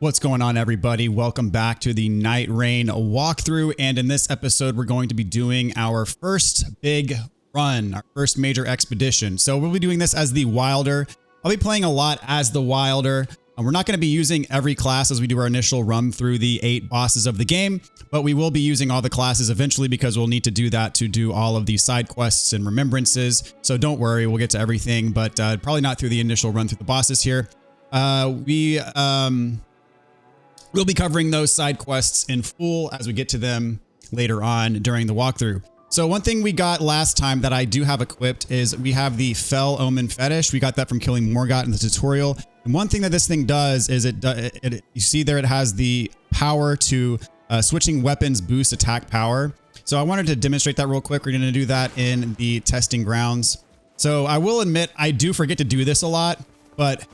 What's going on, everybody? Welcome back to the Nightreign walkthrough, and in this episode we're going to be doing our first big run, our first major expedition. So we'll be doing this as the Wilder. I'll be playing a lot as the Wilder. We're not going to be using every class as we do our initial run through the 8 bosses of the game, but we will be using all the classes eventually because we'll need to do that to do all of these side quests and remembrances. So don't worry, we'll get to everything, but probably not through the initial run through the bosses here. We'll be covering those side quests in full as we get to them later on during the walkthrough. So one thing we got last time that I do have equipped is we have the Fell Omen Fetish. We got that from killing Morgott in the tutorial. And one thing that this thing does is you see there it has the power to switching weapons boost attack power. So I wanted to demonstrate that real quick. We're going to do that in the testing grounds. So I will admit I do forget to do this a lot, but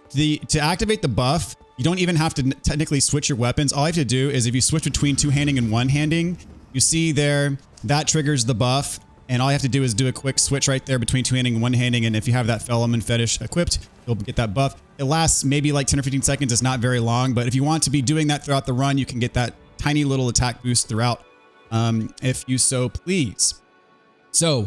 to activate the buff, you don't even have to technically switch your weapons. All you have to do is if you switch between two-handing and one-handing, you see there, that triggers the buff. And all you have to do is do a quick switch right there between two-handing and one-handing. And if you have that Fell Omen Fetish equipped, you'll get that buff. It lasts maybe like 10 or 15 seconds. It's not very long, but if you want to be doing that throughout the run, you can get that tiny little attack boost throughout if you so please. So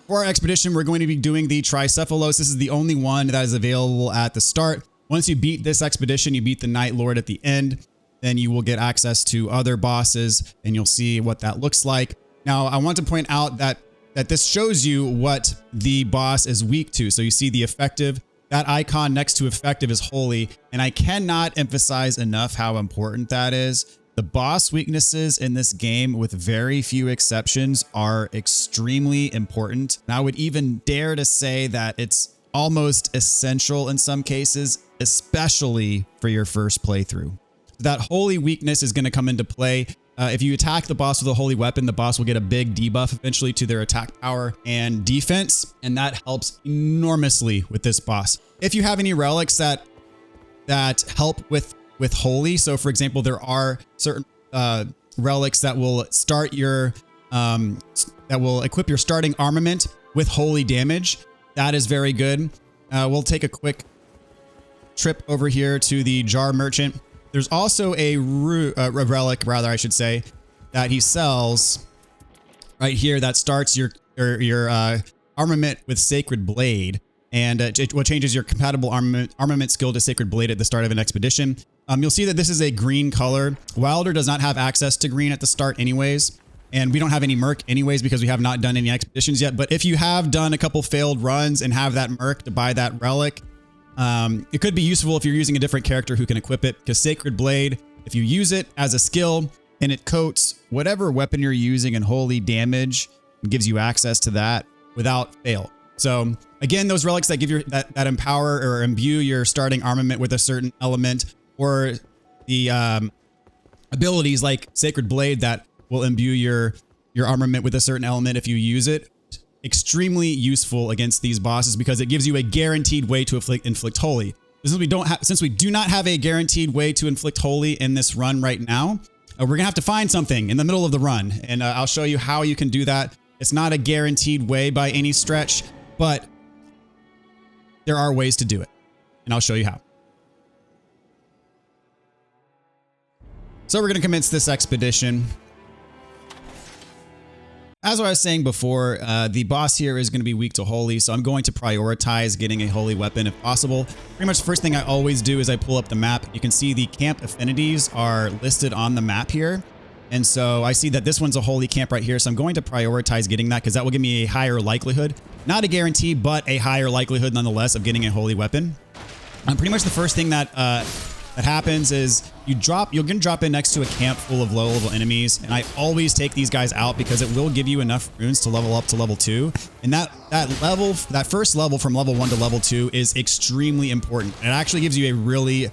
for our expedition, we're going to be doing the Tricephalos. This is the only one that is available at the start. Once you beat this expedition, you beat the Night Lord at the end, then you will get access to other bosses and you'll see what that looks like. Now, I want to point out that this shows you what the boss is weak to. So you see the effective, that icon next to effective is holy. And I cannot emphasize enough how important that is. The boss weaknesses in this game, with very few exceptions, are extremely important. And I would even dare to say that it's almost essential in some cases, especially for your first playthrough. That holy weakness is going to come into play. If you attack the boss with a holy weapon, the boss will get a big debuff eventually to their attack power and defense, and that helps enormously with this boss. If you have any relics that help with holy, so for example, there are certain relics that will start your that will equip your starting armament with holy damage. That is very good. We'll take a quick trip over here to the Jar Merchant. There's also a relic, rather, I should say, that he sells right here that starts your armament with Sacred Blade, and it changes your compatible armament skill to Sacred Blade at the start of an expedition. You'll see that this is a green color. Wilder does not have access to green at the start anyways, and we don't have any Merc anyways because we have not done any expeditions yet. But if you have done a couple failed runs and have that Merc to buy that relic, it could be useful if you're using a different character who can equip it, because Sacred Blade, if you use it as a skill and it coats whatever weapon you're using in holy damage, and gives you access to that without fail. So again, those relics that give you that empower or imbue your starting armament with a certain element, or the abilities like Sacred Blade that will imbue your armament with a certain element if you use it. Extremely useful against these bosses because it gives you a guaranteed way to inflict holy. Since we do not have a guaranteed way to inflict holy in this run right now, we're gonna have to find something in the middle of the run, and I'll show you how you can do that. It's not a guaranteed way by any stretch, but there are ways to do it, and I'll show you how. So we're gonna commence this expedition. As I was saying before, the boss here is going to be weak to holy, so I'm going to prioritize getting a holy weapon if possible. Pretty much the first thing I always do is I pull up the map. You can see the camp affinities are listed on the map here. And so I see that this one's a holy camp right here, so I'm going to prioritize getting that because that will give me a higher likelihood. Not a guarantee, but a higher likelihood nonetheless of getting a holy weapon. Pretty much the first thing that happens is you're gonna drop in next to a camp full of low level enemies, and I always take these guys out because it will give you enough runes to level up to level 2, and that first level from level 1 to level 2 is extremely important. It actually gives you a really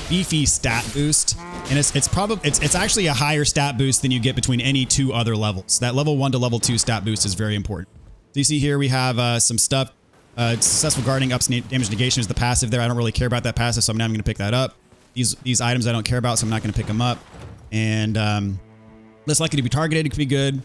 beefy stat boost, and it's actually a higher stat boost than you get between any 2 other levels. That level 1 to level 2 stat boost is very important. So you see here we have some stuff. Successful guarding ups damage negation is the passive there. I don't really care about that passive, so I'm not even gonna pick that up. These items I don't care about, so I'm not going to pick them up. And less likely to be targeted, it could be good.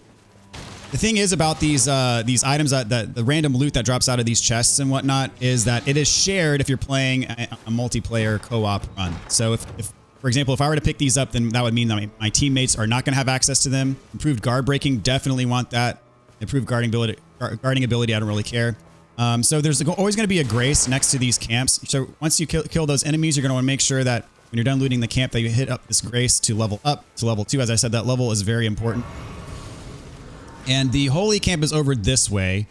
The thing is about these items that the random loot that drops out of these chests and whatnot is that it is shared if you're playing a multiplayer co-op run. So if for example, if I were to pick these up, then that would mean that my teammates are not going to have access to them. Improved guard breaking, definitely want that. Improved guarding ability, I don't really care. So there's always going to be a grace next to these camps. So once you kill those enemies, you're going to want to make sure that when you're done looting the camp that you hit up this grace to level up to level 2. As I said, that level is very important. And the holy camp is over this way.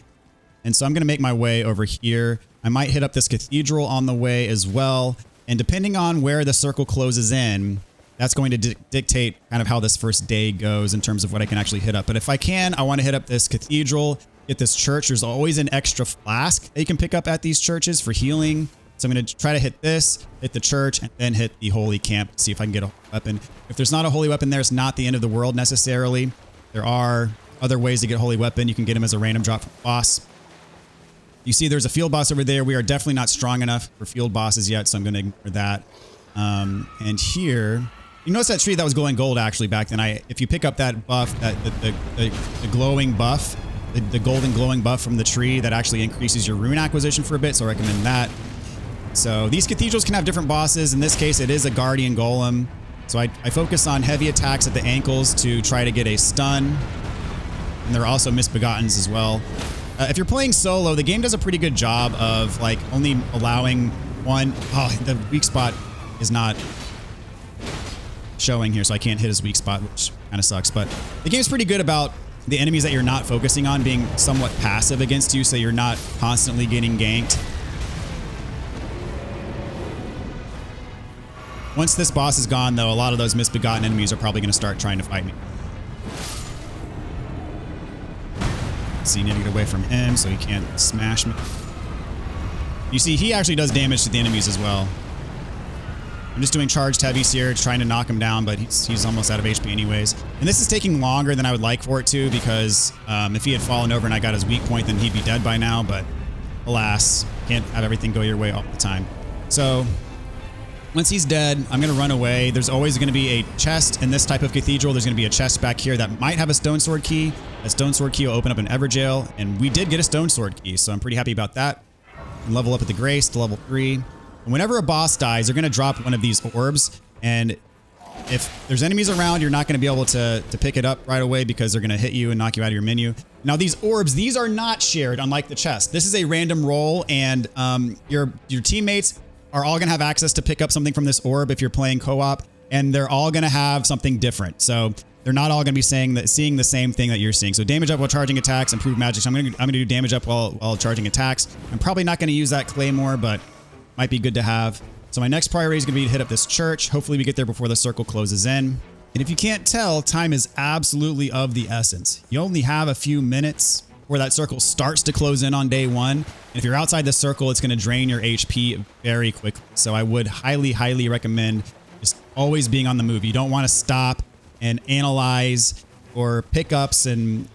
And so I'm going to make my way over here. I might hit up this cathedral on the way as well. And depending on where the circle closes in, that's going to dictate kind of how this first day goes in terms of what I can actually hit up. But if I can, I want to hit up this cathedral, get this church. There's always an extra flask that you can pick up at these churches for healing. So I'm going to try to hit this, hit the church, and then hit the holy camp, see if I can get a weapon. If there's not a holy weapon there, it's not the end of the world necessarily. There are other ways to get a holy weapon. You can get them as a random drop from the boss. You see there's a field boss over there. We are definitely not strong enough for field bosses yet, so I'm going to ignore that. And here, you notice that tree that was glowing gold actually back then. If you pick up that buff, the glowing buff, the golden glowing buff from the tree, that actually increases your rune acquisition for a bit, so I recommend that. So these cathedrals can have different bosses. In this case, it is a guardian golem. So I focus on heavy attacks at the ankles to try to get a stun. And there are also misbegottens as well. If you're playing solo, the game does a pretty good job of like only allowing one. Oh, the weak spot is not showing here, so I can't hit his weak spot, which kind of sucks. But the game's pretty good about the enemies that you're not focusing on being somewhat passive against you, so you're not constantly getting ganked. Once this boss is gone, though, a lot of those misbegotten enemies are probably going to start trying to fight me. See, need to get away from him so he can't smash me. You see, he actually does damage to the enemies as well. I'm just doing charged heavies here, trying to knock him down, but he's almost out of HP anyways. And this is taking longer than I would like for it to, because if he had fallen over and I got his weak point, then he'd be dead by now. But alas, can't have everything go your way all the time. So once he's dead, I'm going to run away. There's always going to be a chest in this type of cathedral. There's going to be a chest back here that might have a stone sword key. A stone sword key will open up an Everjail, and we did get a stone sword key, so I'm pretty happy about that. And level up at the Grace to level 3. And whenever a boss dies, they're going to drop one of these orbs, and if there's enemies around, you're not going to be able to pick it up right away because they're going to hit you and knock you out of your menu. Now, these orbs, these are not shared, unlike the chest. This is a random roll, and your teammates are all going to have access to pick up something from this orb if you're playing co-op, and they're all going to have something different. So they're not all going to be seeing the same thing that you're seeing. So damage up while charging attacks, improved magic. So I'm going to do damage up while charging attacks. I'm probably not going to use that claymore, but might be good to have. So my next priority is going to be to hit up this church. Hopefully we get there before the circle closes in. And if you can't tell, time is absolutely of the essence. You only have a few minutes where that circle starts to close in on day 1. And if you're outside the circle, it's going to drain your HP very quickly. So I would highly, highly recommend just always being on the move. You don't want to stop and analyze or pickups and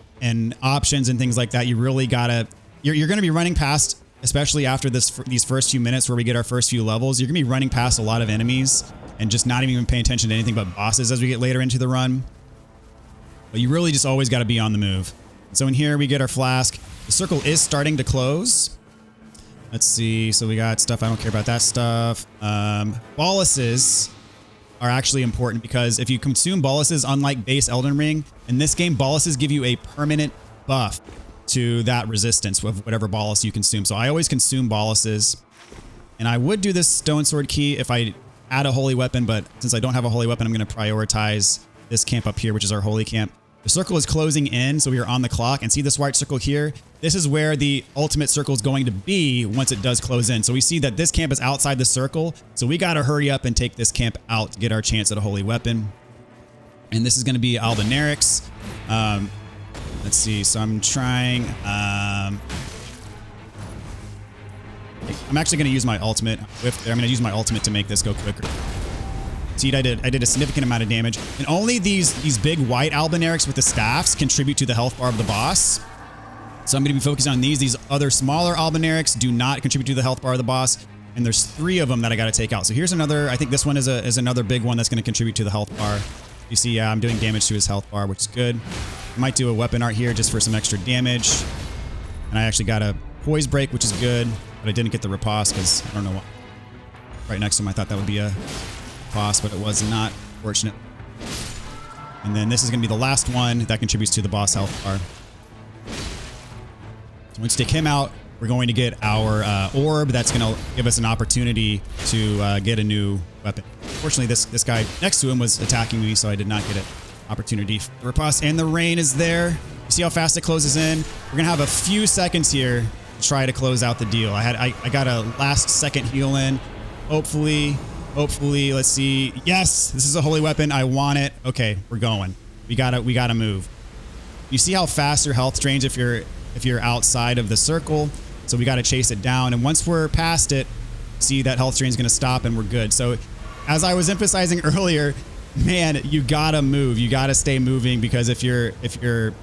options and things like that. You really gotta, you're going to be running past, especially after these first few minutes where we get our first few levels, you're going to be running past a lot of enemies and just not even paying attention to anything but bosses as we get later into the run. But you really just always got to be on the move. So in here we get our flask. The circle is starting to close. Let's see. So we got stuff. I don't care about that stuff. Boluses are actually important because if you consume boluses, unlike base Elden Ring, in this game, boluses give you a permanent buff to that resistance of whatever bolus you consume. So I always consume boluses. And I would do this stone sword key if I had a holy weapon, but since I don't have a holy weapon, I'm going to prioritize this camp up here, which is our holy camp. The circle is closing in, so we are on the clock. And see this white circle here? This is where the ultimate circle is going to be once it does close in. So we see that this camp is outside the circle. So we got to hurry up and take this camp out to get our chance at a holy weapon. And this is going to be Albanarix. Let's see. So I'm trying... I'm actually going to use my ultimate. I'm going to use my ultimate to make this go quicker. See, I did a significant amount of damage. And only these big white Albanarix with the staffs contribute to the health bar of the boss. So I'm going to be focusing on these. These other smaller Albanarix do not contribute to the health bar of the boss. And there's 3 of them that I got to take out. So here's another, I think this one is another big one that's going to contribute to the health bar. You see, I'm doing damage to his health bar, which is good. Might do a weapon art here just for some extra damage. And I actually got a poise break, which is good, but I didn't get the riposte because I don't know what. Right next to him, I thought that would be a boss, but it was not, fortunate. And then this is going to be the last one that contributes to the boss health bar. So once we take him out, we're going to get our orb. That's going to give us an opportunity to get a new weapon. Fortunately, this guy next to him was attacking me, so I did not get an opportunity for the riposte. And the rain is there. You see how fast it closes in? We're going to have a few seconds here to try to close out the deal. I got a last second heal in. Hopefully, let's see. Yes, this is a holy weapon. I want it. Okay, we're going. We gotta move. You see how fast your health drains if you're outside of the circle. So we gotta chase it down. And once we're past it, see that health drain is gonna stop and we're good. So as I was emphasizing earlier, man, you gotta move. You gotta stay moving, because if you're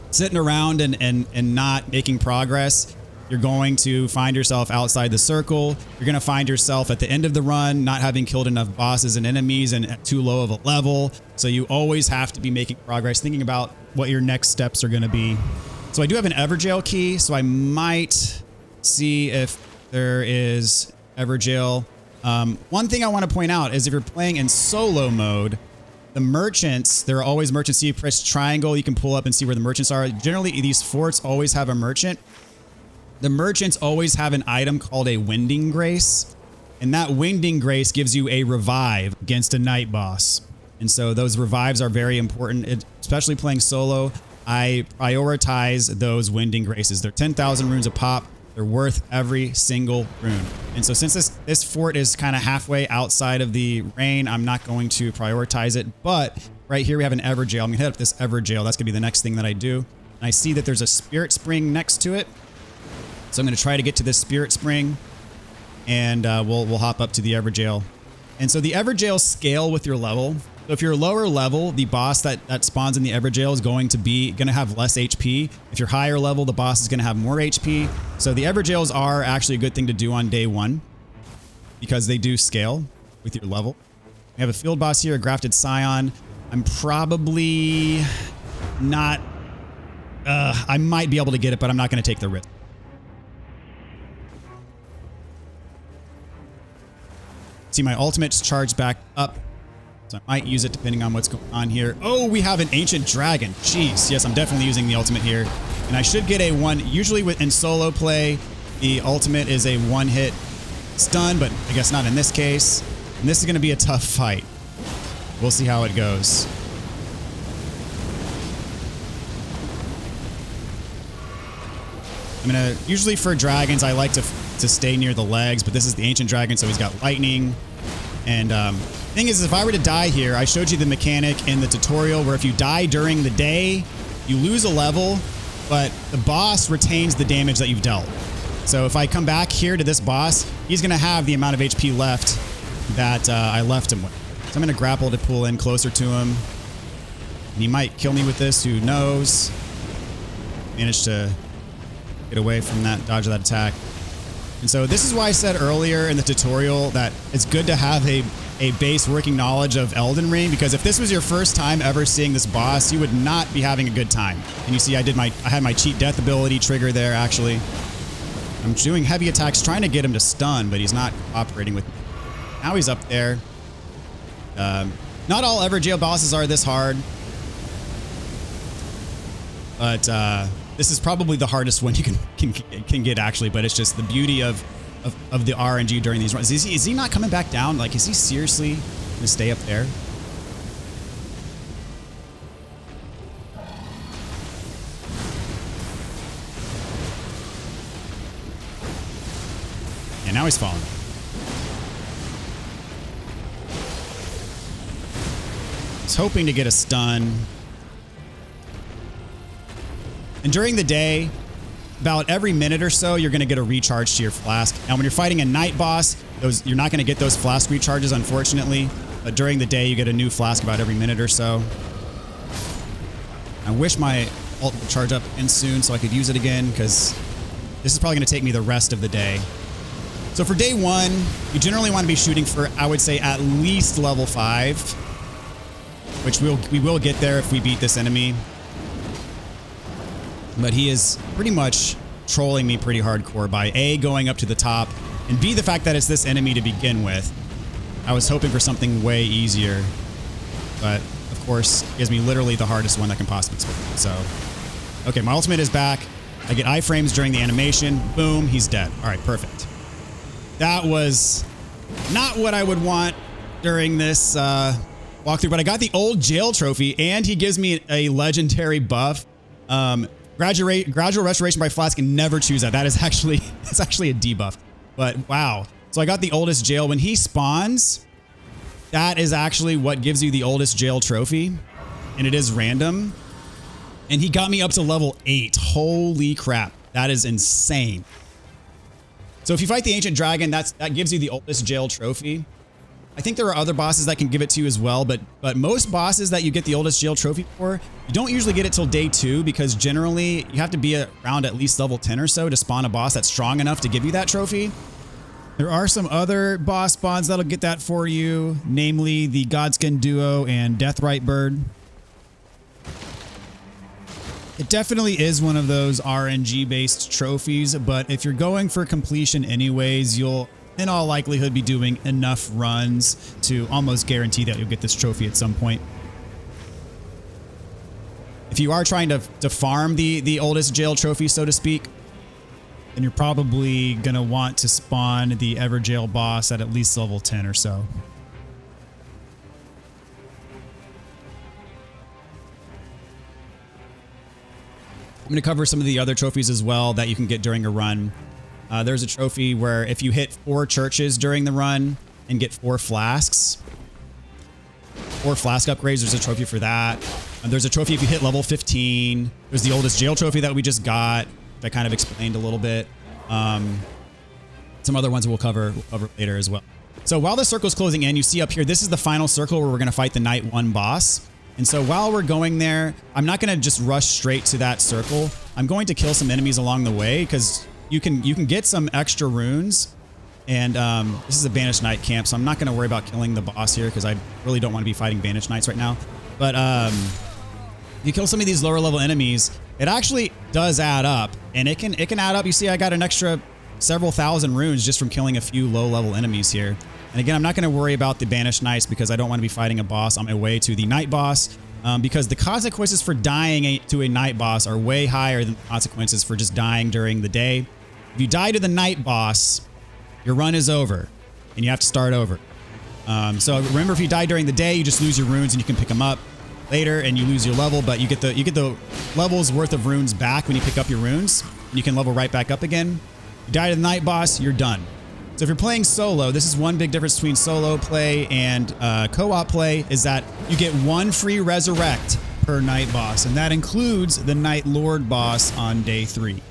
sitting around and not making progress, you're going to find yourself outside the circle. You're going to find yourself at the end of the run not having killed enough bosses and enemies and at too low of a level. So you always have to be making progress, thinking about what your next steps are going to be. So I do have an Everjail key, so I might see if there is Everjail. One thing I want to point out is if you're playing in solo mode, the merchants, there are always merchants. So you press triangle, you can pull up and see where the merchants are. Generally, these forts always have a merchant. The merchants always have an item called a Winding Grace, and that Winding Grace gives you a revive against a night boss. And so those revives are very important, especially playing solo. I prioritize those Winding Graces. They're 10,000 runes a pop. They're worth every single rune. And so since this fort is kind of halfway outside of the rain, I'm not going to prioritize it. But right here we have an Everjail. I'm gonna hit up this Everjail. That's gonna be the next thing that I do. And I see that there's a Spirit Spring next to it. So I'm going to try to get to this Spirit Spring, and we'll hop up to the Everjail. And so the Everjail scale with your level. So if you're lower level, the boss that spawns in the Everjail is going to have less HP. If you're higher level, the boss is going to have more HP. So the Everjails are actually a good thing to do on day one, because they do scale with your level. We have a field boss here, a Grafted Scion. I'm probably not... I might be able to get it, but I'm not going to take the risk. See, my ultimate's charged back up, so I might use it depending on what's going on here. Oh, we have an Ancient Dragon. Jeez, yes, I'm definitely using the ultimate here. And I should get a one. Usually in solo play, the ultimate is a one-hit stun, but I guess not in this case. And this is going to be a tough fight. We'll see how it goes. I'm going to, usually for dragons, I like to stay near the legs, but this is the Ancient Dragon, so he's got lightning. And thing is, if I were to die here, I showed you the mechanic in the tutorial where if you die during the day, you lose a level, but the boss retains the damage that you've dealt. So if I come back here to this boss, he's going to have the amount of HP left that I left him with. So I'm going to grapple to pull in closer to him. And he might kill me with this, who knows. Managed to get away from that, dodge that attack. And so this is why I said earlier in the tutorial that it's good to have a base working knowledge of Elden Ring, because if this was your first time ever seeing this boss, you would not be having a good time. And you see I had my cheat death ability trigger there, actually. I'm doing heavy attacks trying to get him to stun, but he's not cooperating with me. Now he's up there. Not all Everjail bosses are this hard, but this is probably the hardest one you can get, actually. But it's just the beauty of the RNG during these runs. Is he not coming back down? Like, is he seriously gonna stay up there? Yeah, now he's falling. He's hoping to get a stun. And during the day, about every minute or so, you're going to get a recharge to your flask. Now, when you're fighting a night boss, you're not going to get those flask recharges, unfortunately. But during the day, you get a new flask about every minute or so. I wish my ult would charge up in soon so I could use it again, because this is probably going to take me the rest of the day. So for day one, you generally want to be shooting for, I would say, at least level 5, which we will get there if we beat this enemy. but he is pretty much trolling me pretty hardcore by A, going up to the top, and B, the fact that it's this enemy to begin with. I was hoping for something way easier, but of course, it gives me literally the hardest one that can possibly spawn. So, okay, my ultimate is back. I get iframes during the animation. Boom, he's dead. All right, perfect. That was not what I would want during this walkthrough, but I got the old jail trophy, and he gives me a legendary buff. Gradual restoration by flask, and never choose that. That is actually, it's actually a debuff. But wow. So I got the oldest jail. When he spawns, that is actually what gives you the oldest jail trophy, and it is random. And he got me up to level 8. Holy crap. That is insane. So if you fight the ancient dragon, that gives you the oldest jail trophy. I think there are other bosses that can give it to you as well, but most bosses that you get the oldest jail trophy for, you don't usually get it till day 2, because generally you have to be around at least level 10 or so to spawn a boss that's strong enough to give you that trophy. There are some other boss spawns that'll get that for you, namely the Godskin Duo and Deathrite Bird. It definitely is one of those RNG based trophies, but if you're going for completion anyways, you'll in all likelihood be doing enough runs to almost guarantee that you'll get this trophy at some point. If you are trying to farm the oldest jail trophy, so to speak, then you're probably going to want to spawn the Everjail boss at least level 10 or so. I'm going to cover some of the other trophies as well that you can get during a run. There's a trophy where if you hit 4 churches during the run and get 4 flasks, 4 flask upgrades, there's a trophy for that. There's a trophy if you hit level 15. There's the oldest jail trophy that we just got, which I kind of explained a little bit. Some other ones we'll cover later as well. So while the circle's closing in, you see up here, this is the final circle where we're going to fight the Night 1 boss. And so while we're going there, I'm not going to just rush straight to that circle. I'm going to kill some enemies along the way, because you can get some extra runes. And this is a Banished Knight camp, so I'm not going to worry about killing the boss here, because I really don't want to be fighting Banished Knights right now. But if you kill some of these lower level enemies, it actually does add up, and it can add up. You see, I got an extra several thousand runes just from killing a few low level enemies here. And again, I'm not going to worry about the Banished Knights, because I don't want to be fighting a boss on my way to the Night boss, because the consequences for dying to a Night boss are way higher than the consequences for just dying during the day. If you die to the Night boss, your run is over, and you have to start over. So remember, if you die during the day, you just lose your runes, and you can pick them up later, and you lose your level, but you get the level's worth of runes back when you pick up your runes, and you can level right back up again. You die to the Night boss, you're done. So if you're playing solo, this is one big difference between solo play and co-op play, is that you get 1 free resurrect per Night boss, and that includes the Night Lord boss on day 3.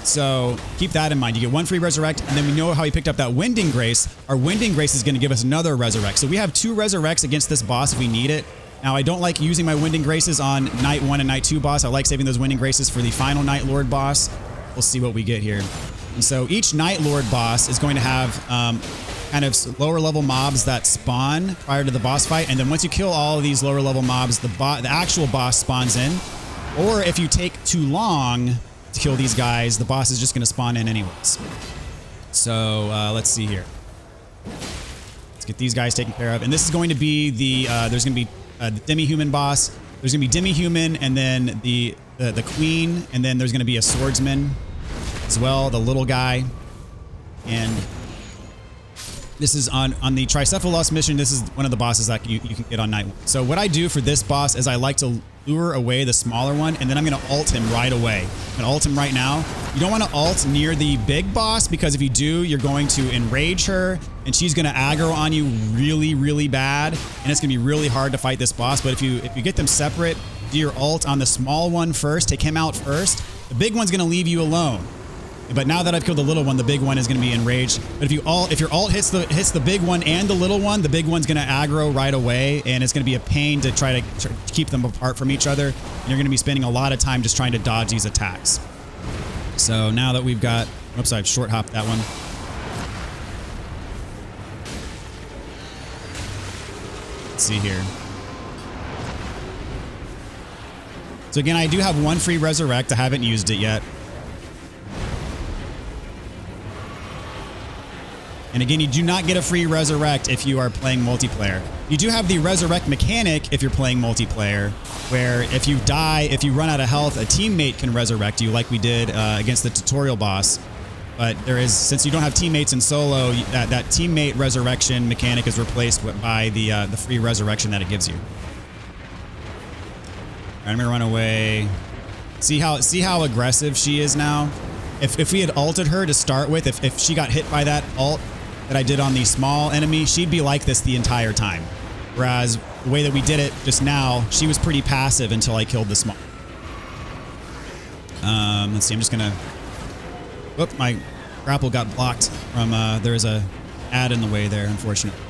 So keep that in mind. You get 1 free resurrect, and then we know how we picked up that Winding Grace. Our Winding Grace is going to give us another resurrect. So we have 2 resurrects against this boss if we need it. Now, I don't like using my Winding Graces on Night 1 and Night 2 boss. I like saving those Winding Graces for the final Night Lord boss. We'll see what we get here. And so each Night Lord boss is going to have kind of lower level mobs that spawn prior to the boss fight. And then once you kill all of these lower level mobs, the actual boss spawns in. Or if you take too long to kill these guys, the boss is just going to spawn in anyways. So let's see here. Let's get these guys taken care of. And this is going to be the, there's going to be the demi-human boss. There's going to be demi-human, and then the queen, and then there's going to be a swordsman as well, the little guy. And this is on the Tricephalos mission. This is one of the bosses that you can get on Night 1. So what I do for this boss is I like to lure away the smaller one, and then I'm going to ult him right away. I'm going to ult him right now. You don't want to ult near the big boss, because if you do, you're going to enrage her, and she's going to aggro on you really, really bad, and it's going to be really hard to fight this boss. But if you get them separate, do your ult on the small one first, take him out first. The big one's going to leave you alone. But now that I've killed the little one, the big one is going to be enraged. But if your ult hits the big one and the little one, the big one's going to aggro right away, and it's going to be a pain to try to keep them apart from each other. And you're going to be spending a lot of time just trying to dodge these attacks. So now that we've got, oops, I've short hopped that one. Let's see here. So again, I do have one free resurrect. I haven't used it yet. And again, you do not get a free resurrect if you are playing multiplayer. You do have the resurrect mechanic if you're playing multiplayer, where if you die, if you run out of health, a teammate can resurrect you like we did against the tutorial boss. But there is, since you don't have teammates in solo, that teammate resurrection mechanic is replaced by the free resurrection that it gives you. All right, I'm gonna run away. See how aggressive she is now? If we had ulted her to start with, if she got hit by that ult that I did on the small enemy, she'd be like this the entire time. Whereas the way that we did it just now, she was pretty passive until I killed the small. Let's see, I'm just gonna... Whoop, my grapple got blocked from, there's a ad in the way there, unfortunately.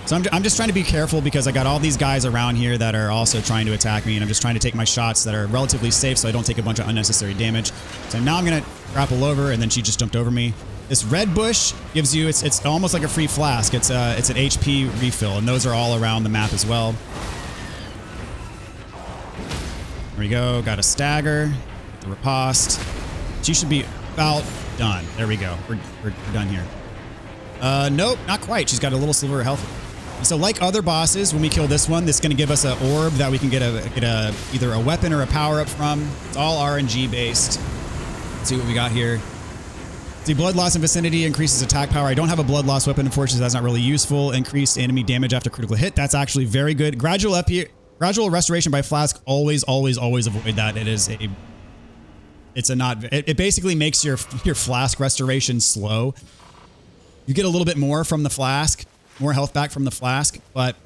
So I'm just trying to be careful because I got all these guys around here that are also trying to attack me, and I'm just trying to take my shots that are relatively safe so I don't take a bunch of unnecessary damage. So now I'm gonna grapple over, and then she just jumped over me. This red bush gives you, it's almost like a free flask. It's an HP refill, and those are all around the map as well. There we go, got a stagger, the riposte. She should be about done. There we go, we're done here. Nope, not quite. She's got a little sliver of health. So like other bosses, when we kill this one, this is going to give us an orb that we can get either a weapon or a power up from. It's all RNG based. Let's see what we got here. See, blood loss in vicinity increases attack power. I don't have a blood loss weapon, unfortunately. That's not really useful. Increased enemy damage after critical hit. That's actually very good. Gradual restoration by flask. Always avoid that. It basically makes your flask restoration slow. You get a little bit more from the flask, more health back from the flask, but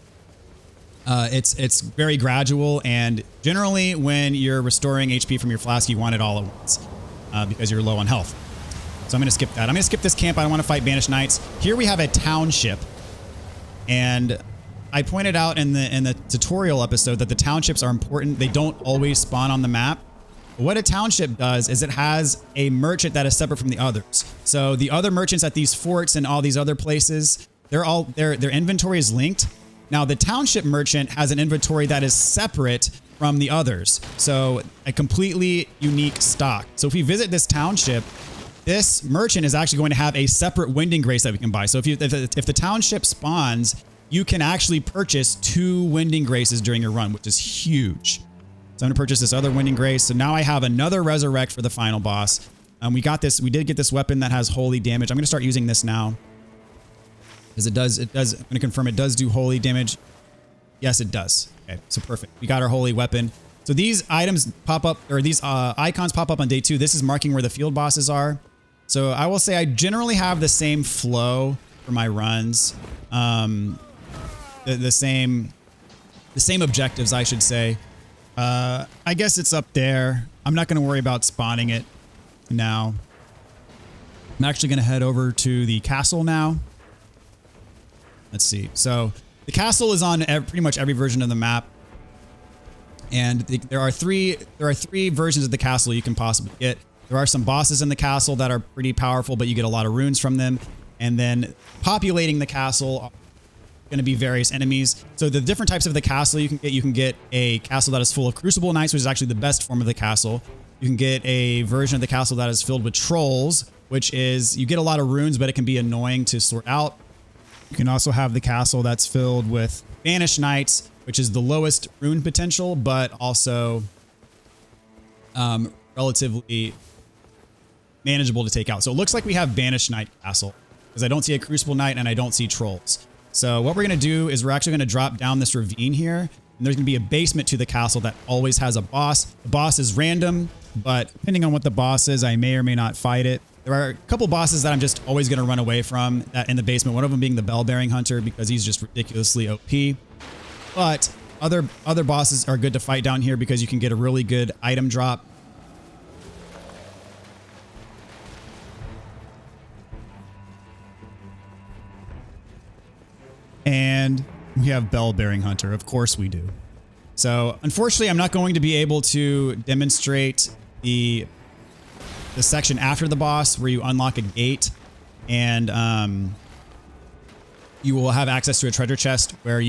it's very gradual, and generally when you're restoring HP from your flask, you want it all at once because you're low on health. So I'm going to skip that. I'm going to skip this camp. I don't want to fight Banished Knights. Here we have a township, and I pointed out in the tutorial episode that the townships are important. They don't always spawn on the map. What a township does is it has a merchant that is separate from the others. So the other merchants at these forts and all these other places, their inventory is linked. Now the township merchant has an inventory that is separate from the others. So a completely unique stock. So if we visit this township, this merchant is actually going to have a separate Winding Grace that we can buy. So if the township spawns, you can actually purchase 2 Winding Graces during your run, which is huge. So I'm going to purchase this other Winding Grace. So now I have another Resurrect for the final boss. We did get this weapon that has holy damage. I'm going to start using this now. Because I'm going to confirm it does do holy damage. Yes, it does. Okay, so perfect. We got our holy weapon. So these items pop up, or these icons pop up on day 2. This is marking where the field bosses are. So I will say I generally have the same flow for my runs. The same objectives, I should say. I guess it's up there. I'm not going to worry about spawning it now. I'm actually going to head over to the castle now. Let's see. So the castle is on pretty much every version of the map. And there are three versions of the castle you can possibly get. There are some bosses in the castle that are pretty powerful, but you get a lot of runes from them. And then populating the castle are going to be various enemies. So the different types of the castle you can get a castle that is full of Crucible Knights, which is actually the best form of the castle. You can get a version of the castle that is filled with trolls, which is you get a lot of runes, but it can be annoying to sort out. You can also have the castle that's filled with Banished Knights, which is the lowest rune potential, but also relatively manageable to take out. So it looks like we have Banished Knight Castle because I don't see a Crucible Knight and I don't see trolls. So what we're going to do is we're actually going to drop down this ravine here, and there's going to be a basement to the castle that always has a boss. The boss is random, but depending on what the boss is, I may or may not fight it. There are a couple bosses that I'm just always going to run away from in the basement. One of them being the Bell-Bearing Hunter because he's just ridiculously OP. But other bosses are good to fight down here because you can get a really good item drop. And we have Bell-Bearing Hunter. Of course we do. So unfortunately, I'm not going to be able to demonstrate the section after the boss where you unlock a gate and you will have access to a treasure chest where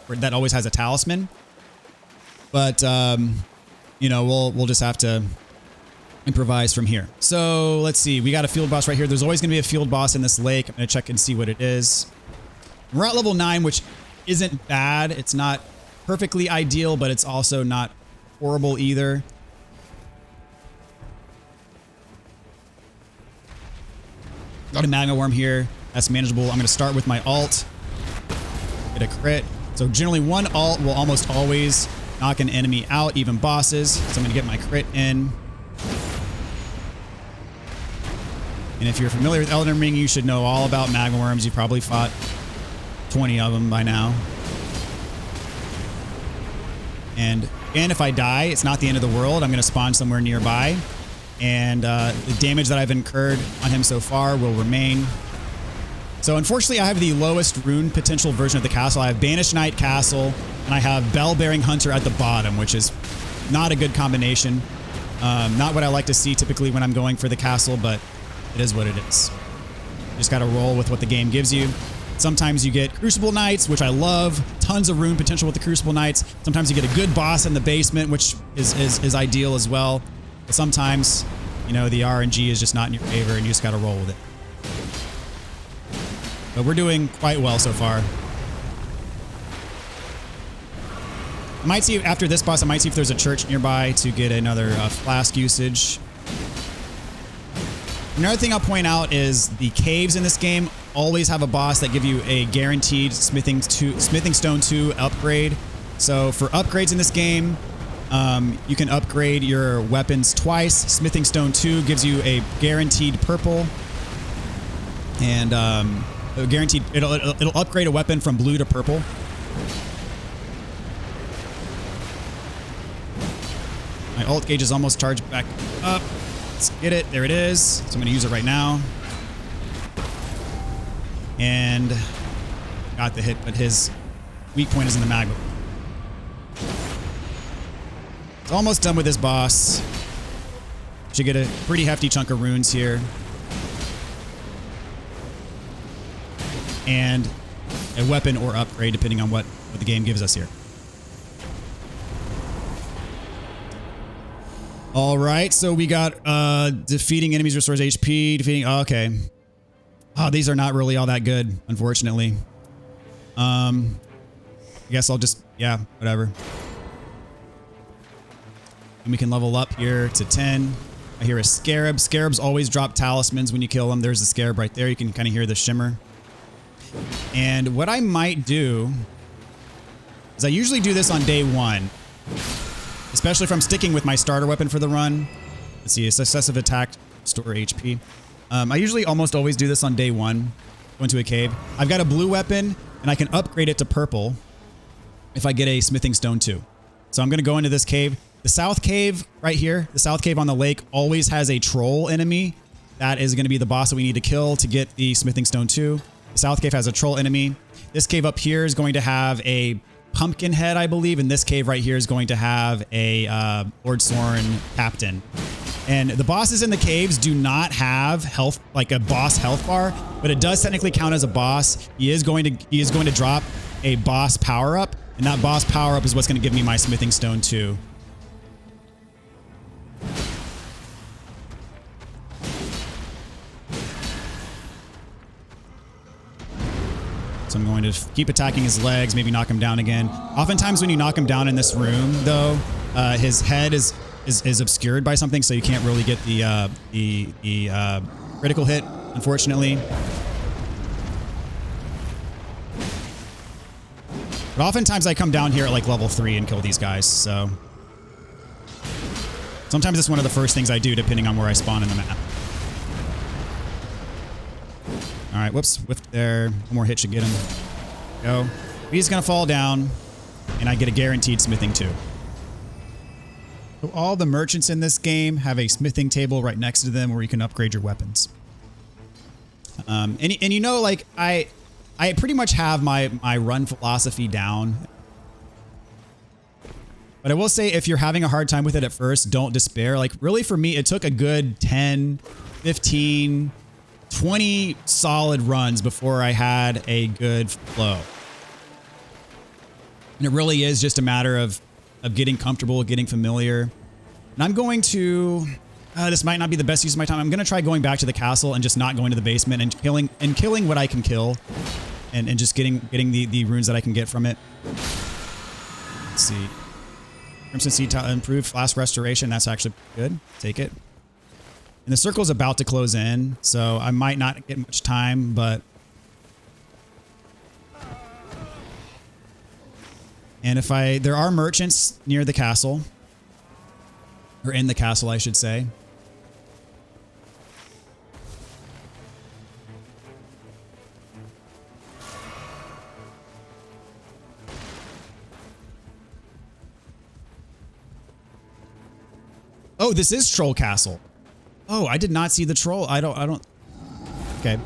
that always has a talisman. But you know, we'll just have to improvise from here. So let's see. We got a field boss right here. There's always going to be a field boss in this lake. I'm going to check and see what it is. We're at level 9, which isn't bad. It's not perfectly ideal, but it's also not horrible either. Got a magma worm here. That's manageable. I'm going to start with my alt. Get a crit. So generally one alt will almost always knock an enemy out, even bosses. So I'm going to get my crit in. And if you're familiar with Elden Ring, you should know all about magma worms. You probably fought 20 of them by now. And again, if I die, it's not the end of the world. I'm going to spawn somewhere nearby. And the damage that I've incurred on him so far will remain. So unfortunately, I have the lowest rune potential version of the castle. I have Banished Knight Castle, and I have Bell-Bearing Hunter at the bottom, which is not a good combination. Not what I like to see typically when I'm going for the castle, but it is what it is. You just got to roll with what the game gives you. Sometimes you get Crucible Knights, which I love. Tons of rune potential with the Crucible Knights. Sometimes you get a good boss in the basement, which is ideal as well. But sometimes, you know, the RNG is just not in your favor, and you just got to roll with it. But we're doing quite well so far. I might see, after this boss, I might see if there's a church nearby to get another flask usage. Another thing I'll point out is the caves in this game always have a boss that give you a guaranteed Smithing Stone 2 upgrade. So for upgrades in this game, you can upgrade your weapons twice. Smithing Stone 2 gives you a guaranteed purple, and guaranteed it'll upgrade a weapon from blue to purple. My ult gauge is almost charged back up. Let's get it. There it is. So I'm going to use it right now. And got the hit, but his weak point is in the magma. It's almost done with this boss. Should get a pretty hefty chunk of runes here. And a weapon or upgrade, depending on what the game gives us here. All right, so we got defeating enemies restores HP, defeating, oh, okay. Oh, these are not really all that good, unfortunately. I guess I'll just, yeah, whatever. And we can level up here to 10. I hear a scarab. Scarabs always drop talismans when you kill them. There's the scarab right there. You can kind of hear the shimmer. And what I might do is I usually do this on day 1. Especially if I'm sticking with my starter weapon for the run. Let's see, a successive attack, store HP. I usually almost always do this on day 1, go into a cave. I've got a blue weapon, and I can upgrade it to purple if I get a Smithing Stone 2. So I'm going to go into this cave. The south cave right here, the south cave on the lake, always has a troll enemy. That is going to be the boss that we need to kill to get the Smithing Stone 2. The south cave has a troll enemy. This cave up here is going to have a pumpkin head, I believe, and this cave right here is going to have a Lord Soren captain. And the bosses in the caves do not have health, like a boss health bar, but it does technically count as a boss. He is going to drop a boss power up, and that boss power up is what's going to give me my Smithing Stone 2. So I'm going to keep attacking his legs, maybe knock him down again. Oftentimes when you knock him down in this room, though, his head is obscured by something, so you can't really get the critical hit, unfortunately. But oftentimes I come down here at like level 3 and kill these guys, so sometimes it's one of the first things I do, depending on where I spawn in the map. All right, whoops, whiffed there. One more hit should get him. Go. He's gonna fall down, and I get a guaranteed smithing 2. So all the merchants in this game have a smithing table right next to them where you can upgrade your weapons. And you know, like I pretty much have my run philosophy down. But I will say, if you're having a hard time with it at first, don't despair. Like, really, for me, it took a good 10, 15, 20 solid runs before I had a good flow. And it really is just a matter of getting comfortable, getting familiar. And I'm going to, this might not be the best use of my time. I'm going to try going back to the castle and just not going to the basement and killing what I can kill. And just getting the runes that I can get from it. Let's see. Crimson Seed Tile, improved flask restoration. That's actually good. Take it. And the circle's about to close in, so I might not get much time, but... And if there are merchants near the castle. Or in the castle, I should say. Oh, this is Troll Castle. Oh, I did not see the troll. I don't. Okay.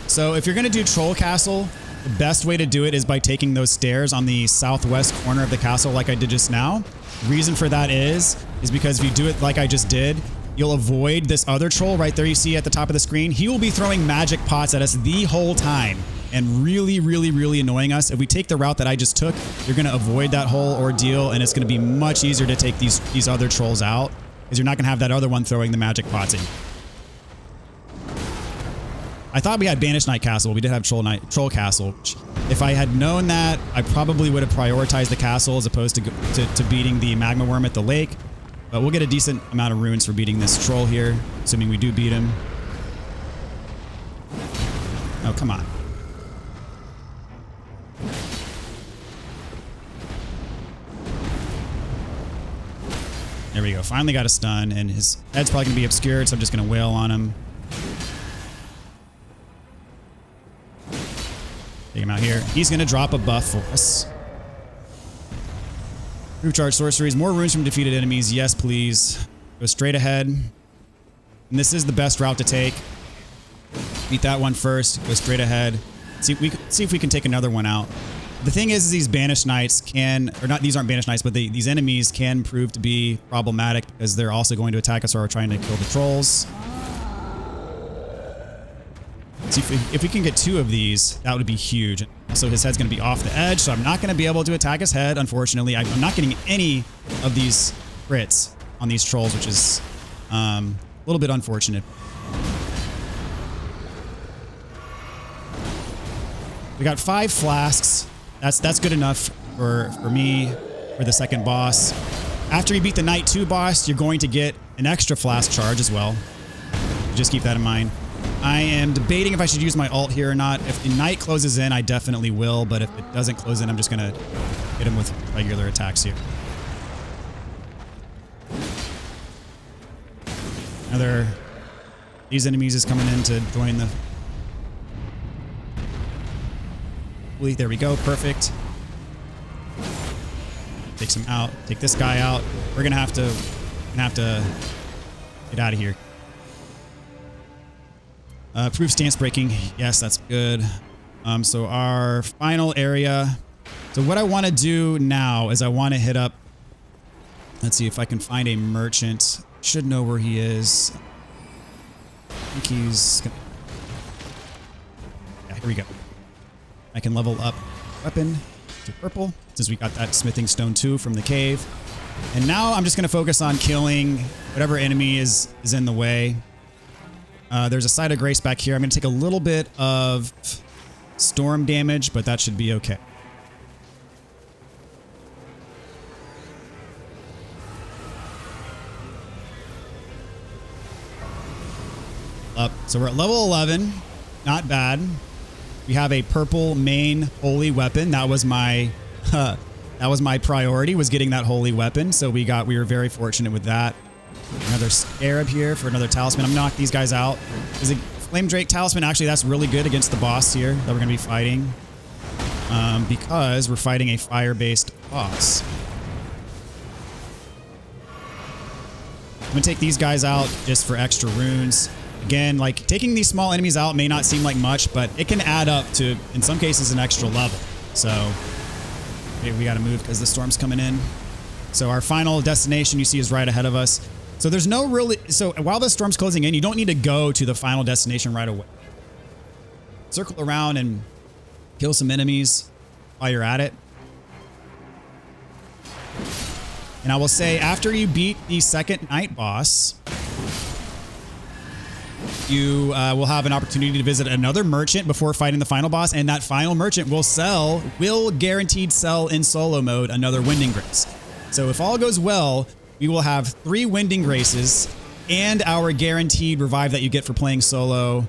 So if you're going to do Troll Castle, the best way to do it is by taking those stairs on the southwest corner of the castle like I did just now. Reason for that is because if you do it like I just did, you'll avoid this other troll right there you see at the top of the screen. He will be throwing magic pots at us the whole time and really, really, really annoying us. If we take the route that I just took, you're going to avoid that whole ordeal, and it's going to be much easier to take these other trolls out because you're not going to have that other one throwing the magic pots at you. I thought we had Banished Knight Castle. We did have Troll Castle. Which, if I had known that, I probably would have prioritized the castle as opposed to beating the Magma Worm at the lake. But we'll get a decent amount of runes for beating this troll here, assuming we do beat him. Oh, come on. There we go. Finally got a stun, and his head's probably going to be obscured, so I'm just going to wail on him. Take him out here. He's going to drop a buff for us. Proof charge sorceries. More runes from defeated enemies. Yes, please. Go straight ahead. And this is the best route to take. Beat that one first. Go straight ahead. See if we can take another one out. The thing is these Banished Knights can, or not, these aren't Banished Knights, but these enemies can prove to be problematic because they're also going to attack us or are trying to kill the trolls. See if we can get 2 of these, that would be huge. So his head's going to be off the edge, so I'm not going to be able to attack his head, unfortunately. I'm not getting any of these crits on these trolls, which is a little bit unfortunate. We got 5 flasks. That's good enough for me for the second boss. After you beat the Knight 2 boss, you're going to get an extra flask charge as well. Just keep that in mind. I am debating if I should use my ult here or not. If the Knight closes in, I definitely will, but if it doesn't close in, I'm just going to hit him with regular attacks here. These enemies is coming in to join the... There we go, perfect. Takes him out. Take this guy out. We're gonna have to get out of here. Proof stance breaking. Yes, that's good. So our final area. So what I want to do now is I want to hit up. Let's see if I can find a merchant. Should know where he is. I think he's. Yeah, here we go. I can level up weapon to purple since we got that smithing stone 2 from the cave. And now I'm just going to focus on killing whatever enemy is in the way. There's a Site of Grace back here. I'm going to take a little bit of storm damage, but that should be okay. Up. So we're at level 11. Not bad. We have a purple main holy weapon. That was my priority, was getting that holy weapon. So we were very fortunate with that. Another scarab here for another talisman. I'm gonna knock these guys out. Is it Flame Drake talisman? Actually, that's really good against the boss here that we're gonna be fighting. Because we're fighting a fire-based boss. I'm gonna take these guys out just for extra runes. Again, like taking these small enemies out may not seem like much, but it can add up to, in some cases, an extra level. So we got to move because the storm's coming in. So our final destination you see is right ahead of us. So there's no really, so while the storm's closing in, you don't need to go to the final destination right away. Circle around and kill some enemies. while you're at it. And I will say, after you beat the second night boss, you will have an opportunity to visit another merchant before fighting the final boss, and that final merchant will guaranteed sell in solo mode another Winding Grace. So if all goes well, we will have 3 Winding Graces and our guaranteed revive that you get for playing solo.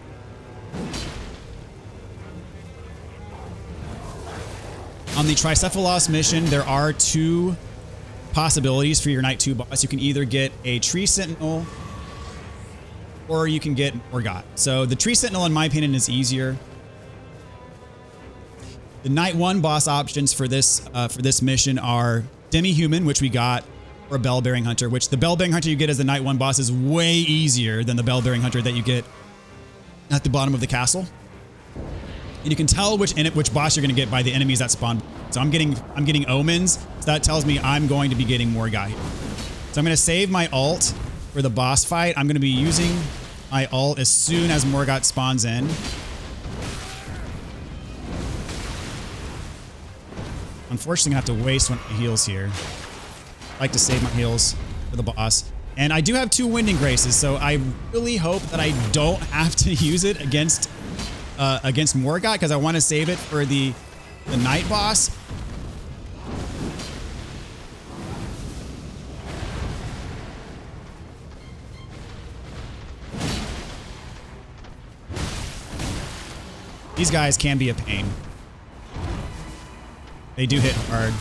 On the Tricephalos mission, there are 2 possibilities for your Night 2 boss. You can either get a Tree Sentinel or you can get Morgott. So the Tree Sentinel, in my opinion, is easier. The Night 1 boss options for this mission are Demi-Human, which we got, or a Bell-Bearing Hunter, which the Bell-Bearing Hunter you get as the Night 1 boss is way easier than the Bell-Bearing Hunter that you get at the bottom of the castle. And you can tell which boss you're going to get by the enemies that spawn. So I'm getting Omens. So that tells me I'm going to be getting Morgott here. So I'm going to save my ult for the boss fight. I'm going to be using my ult as soon as Morgott spawns in. Unfortunately, I'm going to have to waste one of my heals here. I like to save my heals for the boss. And I do have 2 Winding Graces, so I really hope that I don't have to use it against Morgott, because I want to save it for the night boss. These guys can be a pain. They do hit hard.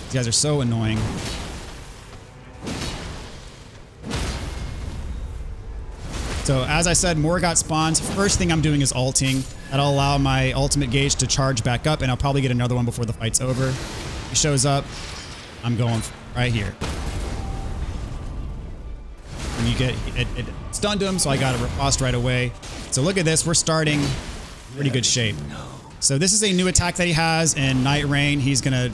These guys are so annoying. So as I said, Morgott spawns. First thing I'm doing is ulting. That'll allow my ultimate gauge to charge back up, and I'll probably get another one before the fight's over. He shows up. I'm going right here. And you get it stunned him, so I got a riposte right away. So look at this. We're starting pretty good shape. So this is a new attack that he has in Nightreign. He's gonna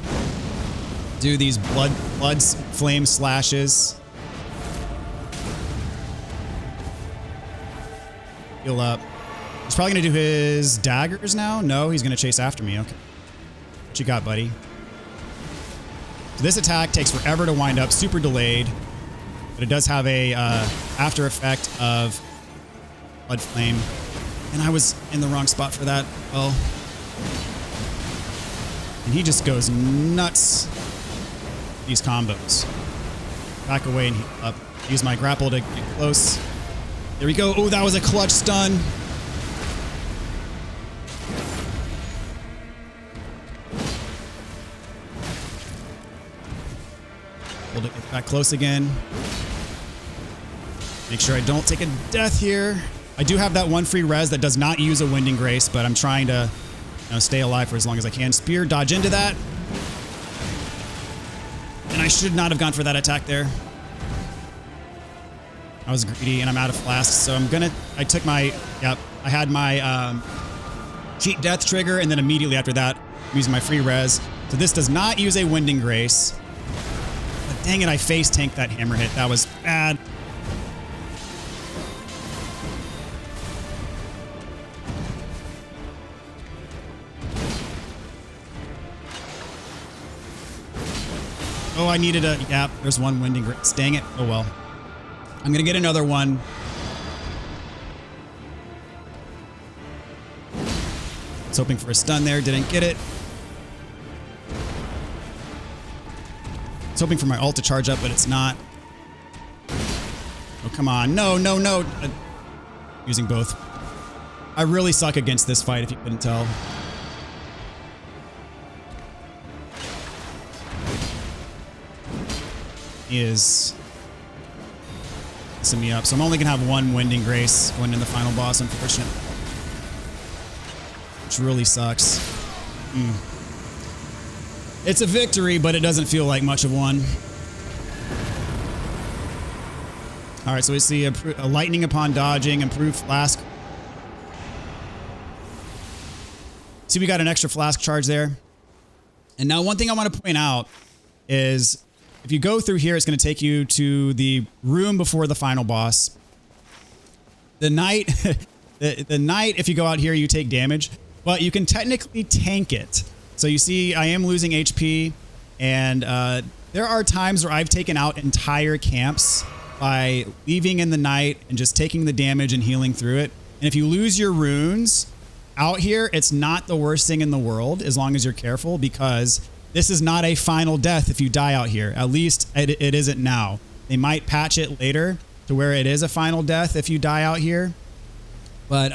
do these blood flame slashes. Heal up. He's probably gonna do his daggers now. No, he's gonna chase after me. Okay. What you got, buddy? So this attack takes forever to wind up, super delayed, but it does have a after effect of blood flame. And I was in the wrong spot for that. Well, and he just goes nuts. These combos. Back away and heal up. Use my grapple to get close. There we go. Oh, that was a clutch stun. Hold it, get back close again. Make sure I don't take a death here. I do have that one free res that does not use a Winding Grace, but I'm trying to stay alive for as long as I can. Spear, dodge into that. And I should not have gone for that attack there. I was greedy and I'm out of flasks, so I took my, I had my cheat death trigger, and then immediately after that, I'm using my free res. So this does not use a Winding Grace. But dang it, I face tanked that hammer hit. That was bad. Oh, I needed a... Yeah, there's one Winding Grace. Dang it. Oh, well. I'm going to get another one. I was hoping for a stun there. Didn't get it. I was hoping for my ult to charge up, but it's not. Oh, come on. No, no, no. Using both. I really suck against this fight, if you couldn't tell. He is messing me up. So I'm only going to have one Winding Grace going in the final boss, unfortunately. Which really sucks. It's a victory, but it doesn't feel like much of one. Alright, so we see a lightning upon dodging, improved flask. See, we got an extra flask charge there. And now one thing I want to point out is if you go through here, it's going to take you to the room before the final boss. The knight, the knight, if you go out here, you take damage, but you can technically tank it. So you see, I am losing HP, and there are times where I've taken out entire camps by leaving in the night and just taking the damage and healing through it. And if you lose your runes out here, it's not the worst thing in the world as long as you're careful, because this is not a final death if you die out here. At least it isn't now. They might patch it later to where it is a final death if you die out here. But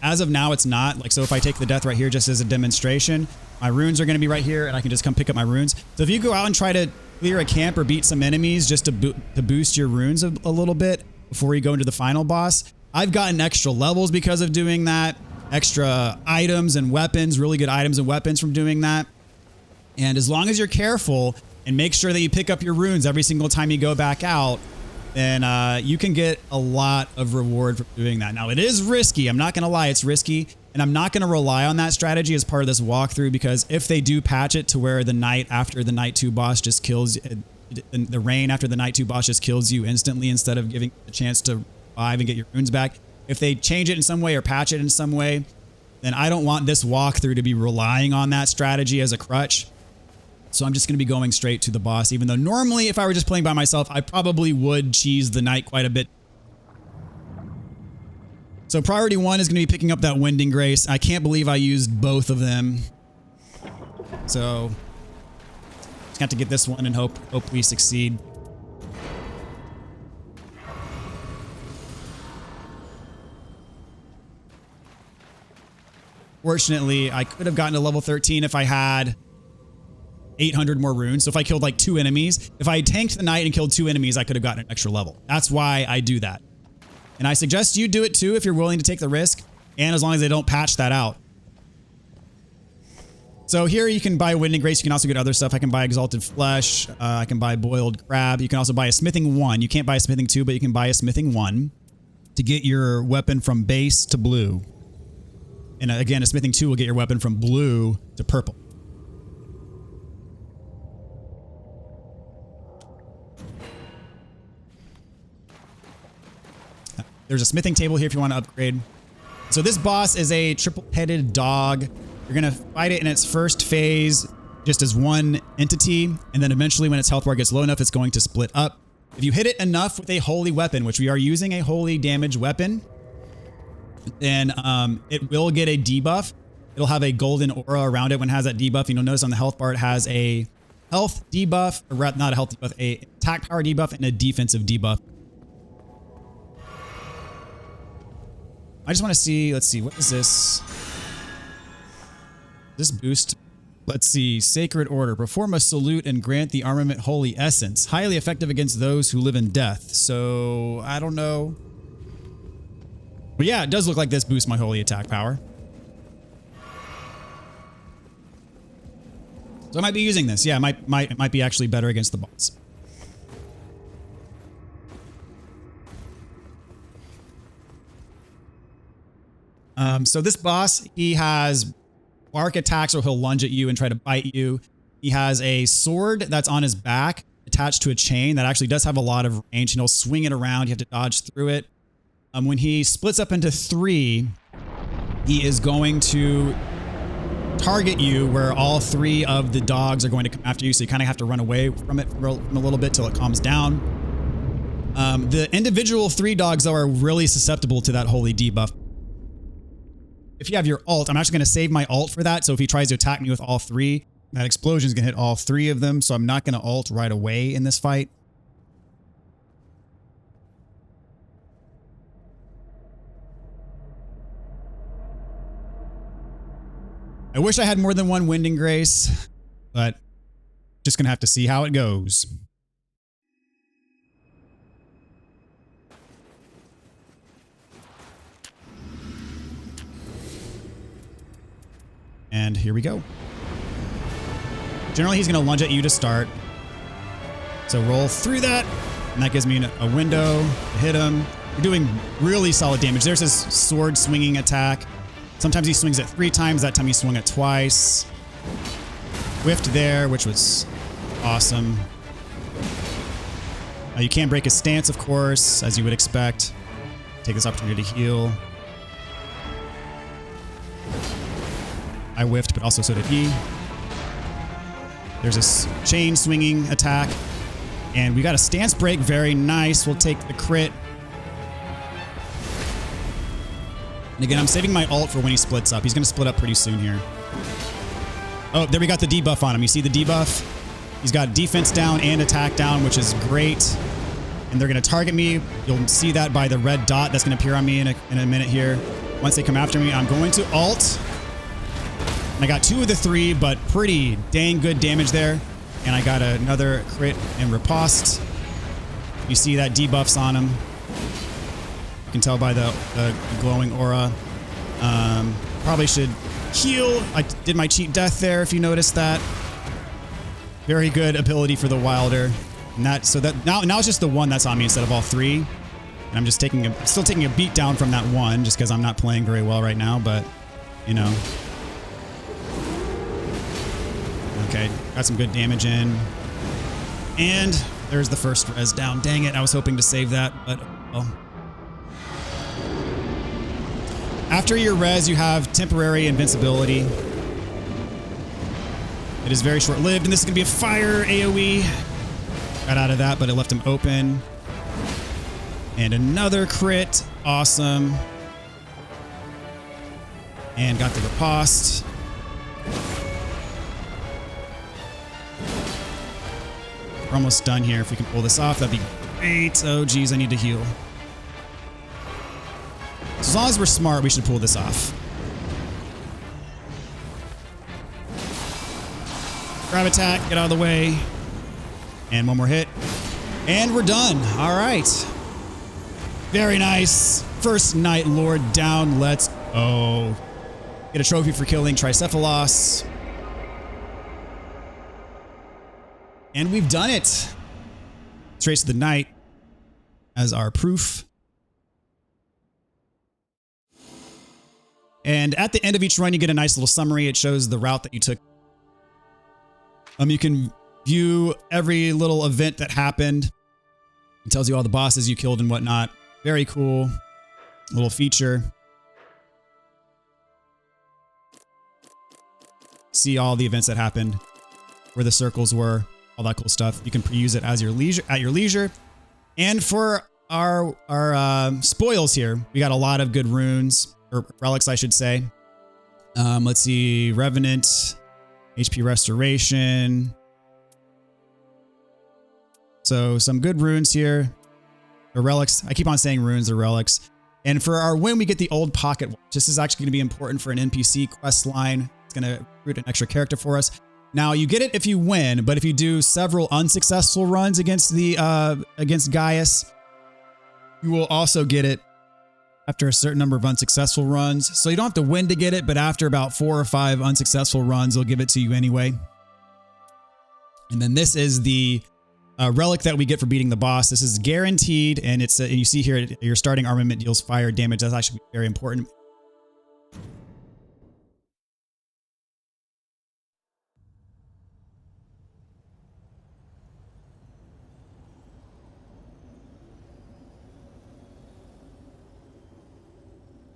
as of now, it's not. Like, so if I take the death right here just as a demonstration, my runes are going to be right here, and I can just come pick up my runes. So if you go out and try to clear a camp or beat some enemies just to boost your runes a little bit before you go into the final boss, I've gotten extra levels because of doing that, extra items and weapons, really good items and weapons from doing that. And as long as you're careful and make sure that you pick up your runes every single time you go back out, then you can get a lot of reward for doing that. Now, it is risky. I'm not going to lie. It's risky. And I'm not going to rely on that strategy as part of this walkthrough, because if they do patch it to where the night after the night 2 boss just kills, the rain after the night 2 boss just kills you instantly instead of giving a chance to revive and get your runes back. If they change it in some way or patch it in some way, then I don't want this walkthrough to be relying on that strategy as a crutch. So I'm just going to be going straight to the boss, even though normally if I were just playing by myself, I probably would cheese the night quite a bit. So priority 1 is going to be picking up that Winding Grace. I can't believe I used both of them. So just got to get this one and hope we succeed. Fortunately, I could have gotten to level 13 if I had 800 more runes. So if I killed like 2 enemies, if I tanked the knight and killed 2 enemies, I could have gotten an extra level. That's why I do that. And I suggest you do it too if you're willing to take the risk, and as long as they don't patch that out. So here you can buy Winding Grace. You can also get other stuff. I can buy Exalted Flesh. I can buy Boiled Crab. You can also buy a Smithing 1. You can't buy a Smithing 2, but you can buy a Smithing 1 to get your weapon from base to blue. And again, a Smithing 2 will get your weapon from blue to purple. There's a smithing table here if you want to upgrade. So this boss is a triple-headed dog. You're going to fight it in its first phase just as one entity, and then eventually when its health bar gets low enough, it's going to split up. If you hit it enough with a holy weapon, which we are using a holy damage weapon, then it will get a debuff. It'll have a golden aura around it when it has that debuff. You'll notice on the health bar it has a health debuff, or not a health debuff, a attack power debuff and a defensive debuff. I just want to see, let's see, what is this? This boost, let's see, Sacred Order. Perform a salute and grant the armament Holy Essence. Highly effective against those who live in death. So, I don't know. But yeah, it does look like this boosts my holy attack power. So I might be using this. Yeah, it might be actually better against the boss. So this boss, he has bark attacks, or he'll lunge at you and try to bite you. He has a sword that's on his back attached to a chain that actually does have a lot of range, and he'll swing it around. You have to dodge through it. When he splits up into 3, he is going to target you where all 3 of the dogs are going to come after you. So you kind of have to run away from it for a little bit till it calms down. The individual 3 dogs, though, are really susceptible to that holy debuff. If you have your ult, I'm actually going to save my ult for that. So if he tries to attack me with all 3, that explosion is going to hit all 3 of them. So I'm not going to ult right away in this fight. I wish I had more than one Winding Grace, but just going to have to see how it goes. And here we go. Generally, he's going to lunge at you to start. So roll through that, and that gives me a window to hit him. We're doing really solid damage. There's his sword swinging attack. Sometimes he swings it 3 times. That time he swung it twice. Whiffed there, which was awesome. You can't break his stance, of course, as you would expect. Take this opportunity to heal. I whiffed, but also so did he. There's a chain swinging attack. And we got a stance break. Very nice. We'll take the crit. And again, I'm saving my ult for when he splits up. He's going to split up pretty soon here. Oh, there we got the debuff on him. You see the debuff? He's got defense down and attack down, which is great. And they're going to target me. You'll see that by the red dot that's going to appear on me in a minute here. Once they come after me, I'm going to ult. And I got 2 of the 3, but pretty dang good damage there. And I got another crit and riposte. You see that debuffs on him. You can tell by the glowing aura. Probably should heal. I did my cheat death there, if you noticed that. Very good ability for the Wilder. And that, so that now it's just the 1 that's on me instead of all 3. And I'm just still taking a beat down from that 1 just because I'm not playing very well right now, but you know. Okay, got some good damage in. And there's the first res down. Dang it, I was hoping to save that, but well. After your res, you have temporary invincibility. It is very short-lived, and this is going to be a fire AoE. Got out of that, but it left him open. And another crit. Awesome. And got the riposte. We're almost done here. If we can pull this off, that'd be great. Oh, geez, I need to heal. So as long as we're smart, we should pull this off. Grab attack, get out of the way. And one more hit. And we're done. All right. Very nice. First Night Lord down. Let's go. Get a trophy for killing Tricephalos. And we've done it. Trace of the Night as our proof. And at the end of each run, you get a nice little summary. It shows the route that you took. You can view every little event that happened. It tells you all the bosses you killed and whatnot. Very cool little feature. See all the events that happened, where the circles were, all that cool stuff. You can peruse it as your leisure, at your leisure. And for our spoils here, we got a lot of good runes, or relics, I should say. Let's see, Revenant, HP Restoration. So some good runes here. Or relics. I keep on saying runes or relics. And for our win, we get the Old Pocket Watch. This is actually going to be important for an NPC quest line. It's going to recruit an extra character for us. Now, you get it if you win, but if you do several unsuccessful runs against against Gaius, you will also get it after a certain number of unsuccessful runs. So you don't have to win to get it, but after about 4 or 5 unsuccessful runs, they'll give it to you anyway. And then this is the relic that we get for beating the boss. This is guaranteed, and it's and you see here your starting armament deals fire damage. That's actually very important.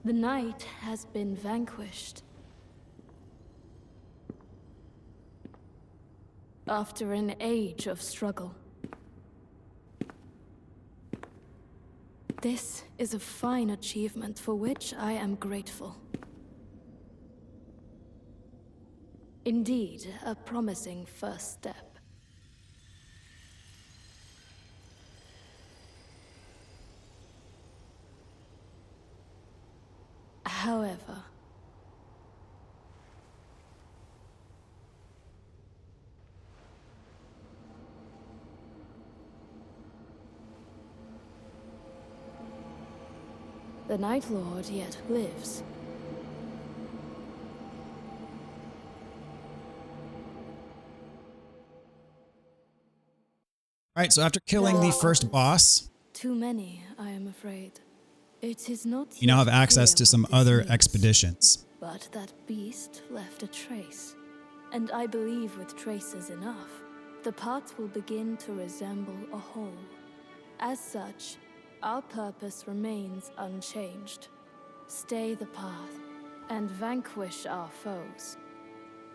The night has been vanquished. After an age of struggle. This is a fine achievement for which I am grateful. Indeed, a promising first step. However, the Night Lord yet lives. All right, so after killing the first boss, Too many, I am afraid. It is not you now have yet access clear to some what this other means. expeditions. But that beast left a trace. And I believe with traces enough, the parts will begin to resemble a whole. As such, our purpose remains unchanged. Stay the path and vanquish our foes.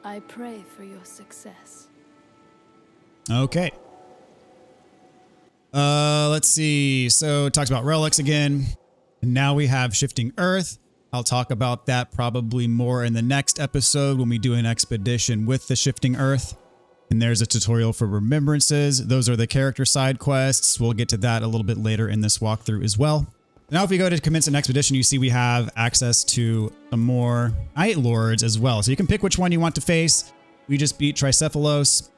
I pray for your success. Okay. Let's see. So it talks about relics again. And now we have Shifting Earth. I'll talk about that probably more in the next episode when we do an expedition with the Shifting Earth. And there's a tutorial for remembrances. Those are the character side quests. We'll get to that a little bit later in this walkthrough as well. Now, if we go to commence an expedition, you see we have access to some more Night Lords as well. So you can pick which one you want to face. We just beat Tricephalos.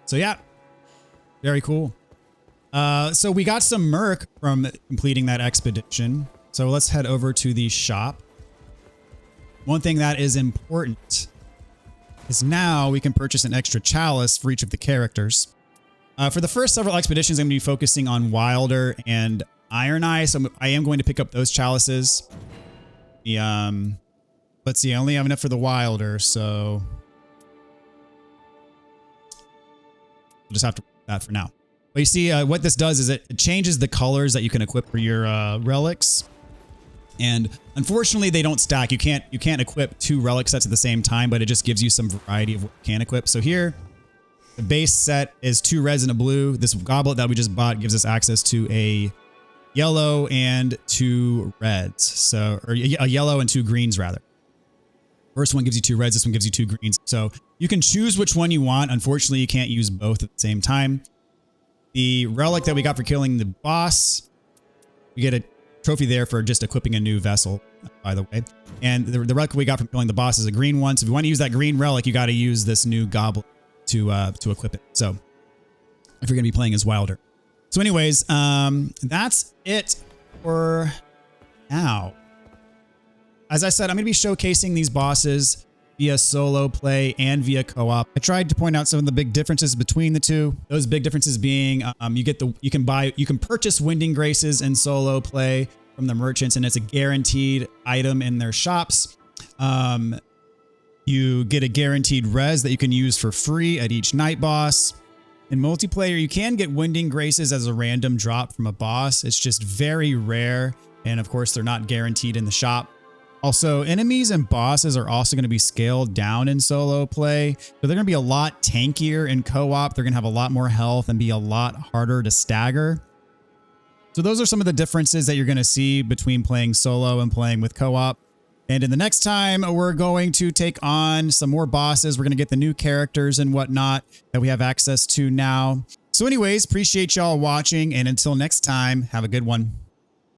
So yeah, very cool. So we got some merc from completing that expedition. So let's head over to the shop. One thing that is important is now we can purchase an extra chalice for each of the characters. For the first several expeditions, I'm going to be focusing on Wilder and Iron Eye. So I am going to pick up those chalices. The, let's see, I only have enough for the Wilder, so we'll just have to put that for now. But you see, what this does is it changes the colors that you can equip for your relics. And unfortunately, they don't stack. You can't equip 2 relic sets at the same time, but it just gives you some variety of what you can equip. So here, the base set is 2 reds and a blue. This goblet that we just bought gives us access to a yellow and 2 reds. So, or a yellow and 2 greens rather. First one gives you 2 reds. This one gives you 2 greens. So you can choose which one you want. Unfortunately, you can't use both at the same time. The relic that we got for killing the boss, we get a trophy there for just equipping a new vessel, by the way. And the relic we got from killing the boss is a green one. So if you want to use that green relic, you got to use this new goblet to equip it. So if you're going to be playing as Wilder. So anyways, that's it for now. As I said, I'm going to be showcasing these bosses via solo play and via co-op. I tried to point out some of the big differences between the two. Those big differences being you can purchase Winding Graces in solo play from the merchants, and it's a guaranteed item in their shops. You get a guaranteed res that you can use for free at each night boss. In multiplayer, you can get Winding Graces as a random drop from a boss. It's just very rare, and of course they're not guaranteed in the shop. Also, enemies and bosses are also going to be scaled down in solo play. So they're going to be a lot tankier in co-op. They're going to have a lot more health and be a lot harder to stagger. So those are some of the differences that you're going to see between playing solo and playing with co-op. And in the next time, we're going to take on some more bosses. We're going to get the new characters and whatnot that we have access to now. So anyways, appreciate y'all watching. And until next time, have a good one.